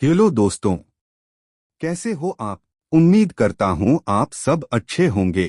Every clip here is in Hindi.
हेलो दोस्तों, कैसे हो आप। उम्मीद करता हूँ आप सब अच्छे होंगे।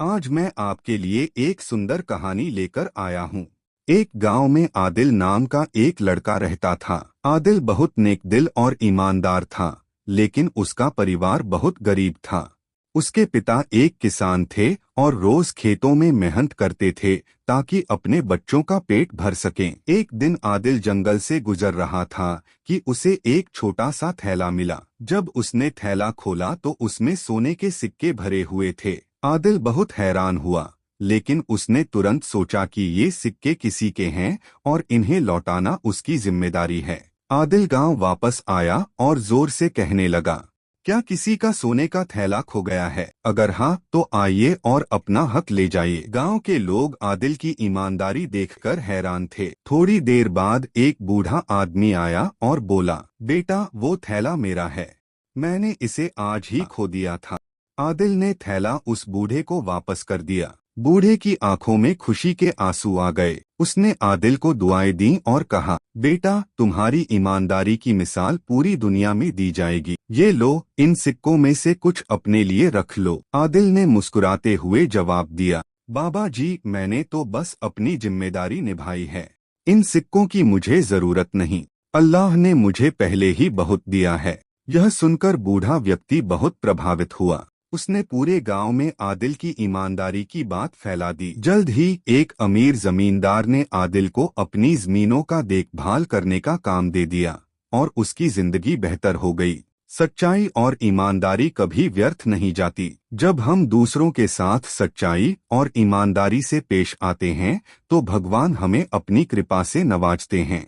आज मैं आपके लिए एक सुंदर कहानी लेकर आया हूँ। एक गांव में आदिल नाम का एक लड़का रहता था। आदिल बहुत नेक दिल और ईमानदार था, लेकिन उसका परिवार बहुत गरीब था। उसके पिता एक किसान थे और रोज खेतों में मेहनत करते थे ताकि अपने बच्चों का पेट भर सकें। एक दिन आदिल जंगल से गुजर रहा था कि उसे एक छोटा सा थैला मिला। जब उसने थैला खोला तो उसमें सोने के सिक्के भरे हुए थे। आदिल बहुत हैरान हुआ, लेकिन उसने तुरंत सोचा कि ये सिक्के किसी के हैं और इन्हें लौटाना उसकी जिम्मेदारी है। आदिल गांव वापस आया और जोर से कहने लगा, क्या किसी का सोने का थैला खो गया है? अगर हाँ तो आइए और अपना हक ले जाइए। गांव के लोग आदिल की ईमानदारी देखकर हैरान थे। थोड़ी देर बाद एक बूढ़ा आदमी आया और बोला, बेटा वो थैला मेरा है, मैंने इसे आज ही खो दिया था। आदिल ने थैला उस बूढ़े को वापस कर दिया। बूढ़े की आंखों में खुशी के आंसू आ गए। उसने आदिल को दुआएं दी और कहा, बेटा तुम्हारी ईमानदारी की मिसाल पूरी दुनिया में दी जाएगी। ये लो, इन सिक्कों में से कुछ अपने लिए रख लो। आदिल ने मुस्कुराते हुए जवाब दिया, बाबा जी मैंने तो बस अपनी जिम्मेदारी निभाई है, इन सिक्कों की मुझे जरूरत नहीं, अल्लाह ने मुझे पहले ही बहुत दिया है। यह सुनकर बूढ़ा व्यक्ति बहुत प्रभावित हुआ। उसने पूरे गांव में आदिल की ईमानदारी की बात फैला दी। जल्द ही एक अमीर जमींदार ने आदिल को अपनी जमीनों का देखभाल करने का काम दे दिया और उसकी जिंदगी बेहतर हो गई। सच्चाई और ईमानदारी कभी व्यर्थ नहीं जाती। जब हम दूसरों के साथ सच्चाई और ईमानदारी से पेश आते हैं तो भगवान हमें अपनी कृपा से नवाजते हैं।